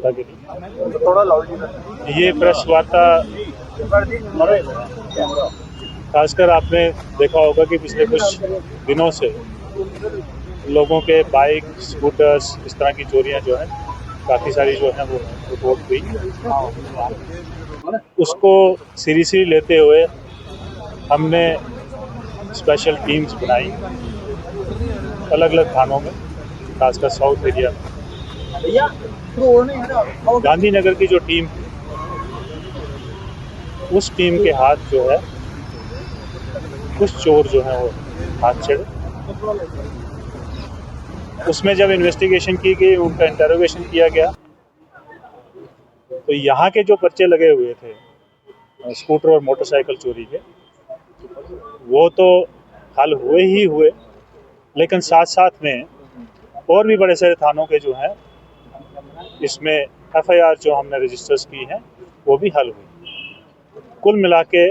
वार्ता के लिए। ये प्रेस वार्ता खासकर आपने देखा होगा कि पिछले कुछ दिनों से लोगों के बाइक, स्कूटर्स, इस तरह की चोरियां जो हैं काफ़ी सारी जो है वो रिपोर्ट हुई। उसको सीरियसली लेते हुए हमने स्पेशल टीम्स बनाई अलग अलग थानों में, खासकर साउथ एरिया में। गांधीनगर की जो टीम, उस टीम के हाथ जो है कुछ चोर जो हैं वो हाथ चढ़े। उसमें जब इन्वेस्टिगेशन की गई, उनका इंटरोगेशन किया गया, तो यहाँ के जो पर्चे लगे हुए थे स्कूटर और मोटरसाइकिल चोरी के, वो तो हल हुए ही हुए, लेकिन साथ साथ में और भी बड़े सारे थानों के जो हैं इसमें एफआईआर जो हमने रजिस्टर्स की हैं वो भी हल हुई। कुल मिला के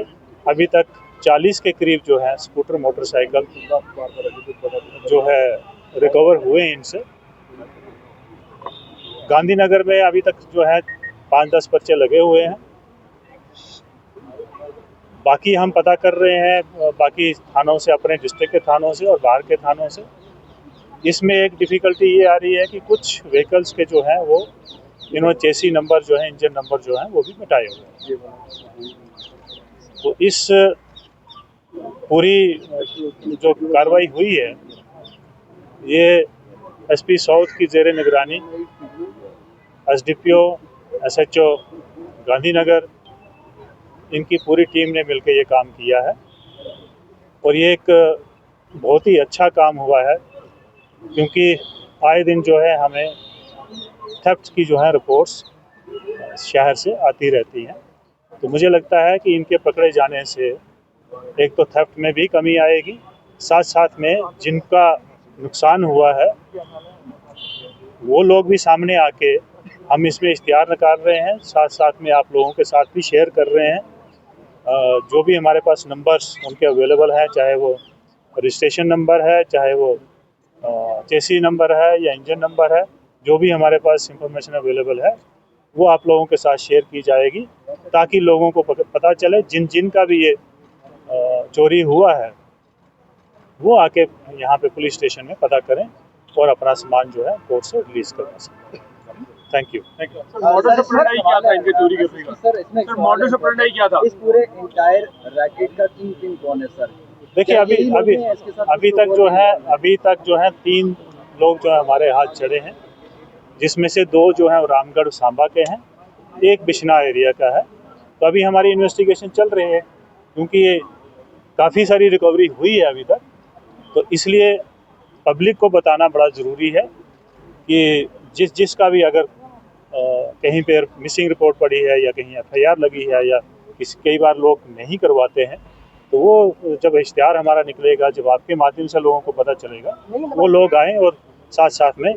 अभी तक 40 के करीब जो है स्कूटर, मोटरसाइकिल जो है रिकवर हुए हैं इनसे। गांधीनगर में अभी तक जो है 5-10 पर्चे लगे हुए हैं। बाकी हम पता कर रहे हैं बाकी थानों से, अपने डिस्ट्रिक्ट के थानों से और बाहर के थानों से। इसमें एक डिफ़िकल्टी ये आ रही है कि कुछ व्हीकल्स के जो हैं वो इन्होंने चेसी नंबर जो है, इंजन नंबर जो है वो भी मिटाए हुए हैं। तो इस पूरी जो कार्रवाई हुई है ये एसपी साउथ की ज़ेरे निगरानी, एसडीपीओ, एसएचओ गांधीनगर, इनकी पूरी टीम ने मिलकर ये काम किया है। और ये एक बहुत ही अच्छा काम हुआ है, क्योंकि आए दिन जो है हमें थेफ्ट की जो है रिपोर्ट्स शहर से आती रहती हैं। तो मुझे लगता है कि इनके पकड़े जाने से एक तो थेफ्ट में भी कमी आएगी, साथ साथ में जिनका नुकसान हुआ है वो लोग भी सामने आके, हम इसमें इश्तिहार निकाल रहे हैं, साथ साथ में आप लोगों के साथ भी शेयर कर रहे हैं। जो भी हमारे पास नंबर्स उनके अवेलेबल हैं, चाहे वो रजिस्ट्रेशन नंबर है, चाहे वो चेसी नंबर है या इंजन नंबर है, जो भी हमारे पास इंफॉर्मेशन अवेलेबल है वो आप लोगों के साथ शेयर की जाएगी, ताकि लोगों को पता चले जिन का भी ये चोरी हुआ है वो आके यहाँ पे पुलिस स्टेशन में पता करें और अपना सामान जो है कोर्ट से रिलीज करवा सकें। Thank you. मॉडस ऑपरेंडी क्या था इनके चोरी करने का? सर मॉडस ऑपरेंडी क्या था? इस पूरे एंटायर रैकेट का किंग कौन है सर? देखिए अभी तक जो है 3 लोग जो है हमारे हाथ चढ़े हैं, जिसमें से 2 जो है रामगढ़ सांबा के हैं, 1 बिश्ना एरिया का है। तो अभी हमारी इन्वेस्टिगेशन चल रही है, क्योंकि ये काफ़ी सारी रिकवरी हुई है अभी तक, तो इसलिए पब्लिक को बताना बड़ा ज़रूरी है कि जिसका भी अगर कहीं पर मिसिंग रिपोर्ट पड़ी है या कहीं एफआईआर लगी है या कई बार लोग नहीं करवाते हैं, तो वो जब इश्तिहार हमारा निकलेगा, जब आपके माध्यम से लोगों को पता चलेगा, वो लोग आएँ और साथ साथ में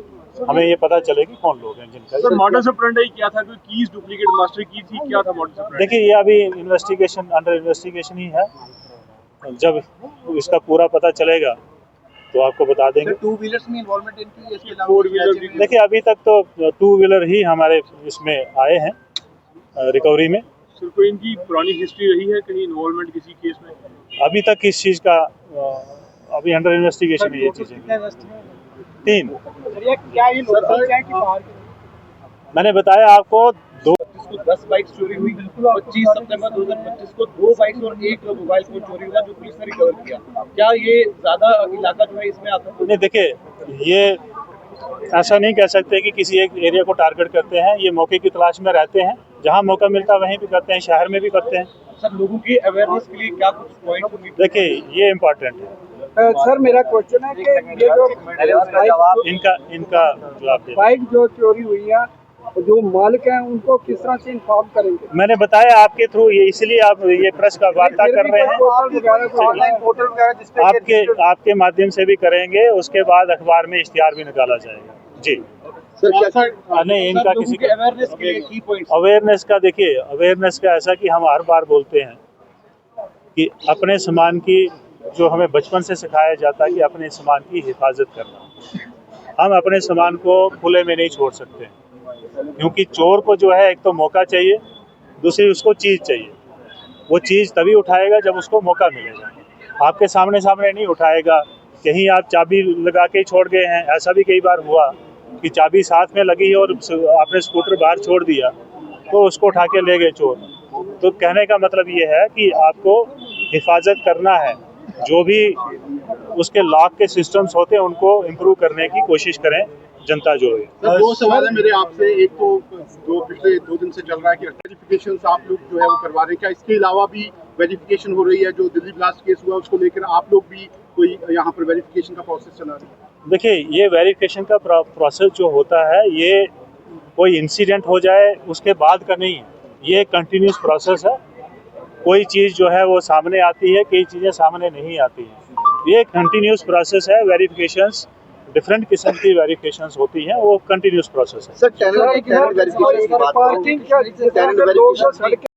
हमें ये पता चलेगी कौन लोग हैं जिनका। सर मॉडस ऑपरेंडी क्या था? कोई कीज डुप्लीकेट मास्टर की थी, क्या था मॉडस ऑपरेंडी? देखिए ये अभी अंडर इन्वेस्टिगेशन ही है। जब इसका पूरा पता चलेगा तो आपको बता देंगे। 2 व्हीलर्स में इन्वॉल्वमेंट इनकी है, इसके अलावा 4 व्हीलर? देखिए अभी तक तो 2 व्हीलर ही हमारे इसमें आए हैं रिकवरी में। सर कोई इनकी पुरानी हिस्ट्री रही है कहीं इन्वॉल्वमेंट किसी केस में? अभी तक किस चीज़ का अभी अंडर इन्वेस्टिगेशन है ये चीज़ें। 3 मैंने बताया आपको। 10 बाइक्स चोरी हुई। 25 सितंबर 2025 को 2 बाइक्स और 1 मोबाइल फोन चोरी हुआ, जो पुलिस ने रिकवर किया। क्या ये ज्यादा इलाका जो है इसमें आता है? नहीं, देखिए ये ऐसा नहीं कह सकते कि किसी एक एरिया को टारगेट करते हैं। ये मौके की तलाश में रहते हैं, जहां मौका मिलता है वहीं भी करते हैं, शहर में भी करते हैं। सर लोगों की अवेयरनेस के लिए क्या कुछ पॉइंट होंगे? देखिए ये इम्पोर्टेंट है। सर मेरा क्वेश्चन है कि ये जो इनका जवाब दे। बाइक जो चोरी हुई है, जो मालिक हैं उनको किस तरह से इन्फॉर्म करेंगे? मैंने बताया आपके थ्रू, ये इसलिए आप ये प्रेस का वार्ता कर रहे हैं, ऑनलाइन पोर्टल वगैरह जिस पे आपके माध्यम से भी करेंगे, उसके बाद अखबार में इश्तिहार भी निकाला जाएगा। जी सर क्या नहीं, इनका किसी की अवेयरनेस के लिए की पॉइंट? अवेयरनेस का, देखिए अवेयरनेस का ऐसा कि हम हर बार बोलते हैं कि अपने सामान की, जो हमें बचपन से सिखाया जाता है कि अपने सामान की हिफाजत करना, हम अपने सामान को खुले में नहीं छोड़ सकते। क्योंकि चोर को जो है एक तो मौका चाहिए, दूसरी उसको चीज़ चाहिए। वो चीज़ तभी उठाएगा जब उसको मौका मिलेगा। आपके सामने सामने नहीं उठाएगा, कहीं आप चाबी लगा के ही छोड़ गए हैं। ऐसा भी कई बार हुआ कि चाबी साथ में लगी और आपने स्कूटर बाहर छोड़ दिया तो उसको उठा के ले गए चोर। तो कहने का मतलब ये है कि आपको हिफाजत करना है, जो भी उसके लॉक के सिस्टम्स होते हैं उनको इम्प्रूव करने की कोशिश करें जनता जो है। सर, दो सवाल है मेरे आपसे। एक तो पिछले 2 दिन से चल रहा है कि वेरिफिकेशन आप लोग जो है वो करवा रहे हैं, क्या इसके अलावा भी वेरिफिकेशन हो रही है? जो दिल्ली ब्लास्ट केस हुआ उसको लेकर आप लोग भी कोई यहाँ पर वेरिफिकेशन का प्रोसेस चला रहे हैं? देखिए, ये वेरिफिकेशन का प्रोसेस जो होता है, ये कोई इंसिडेंट हो जाए उसके बाद का नहीं है, ये कंटिन्यूस प्रोसेस है। कोई चीज़ जो है वो सामने आती है, कई चीज़ें सामने नहीं आती हैं। ये कंटिन्यूस प्रोसेस है। वेरिफिकेशंस डिफरेंट किस्म की वेरिफिकेशंस होती हैं, वो कंटिन्यूस प्रोसेस है। सर, टैलेंट वेरिफिकेशन की बात पार्किंग क्या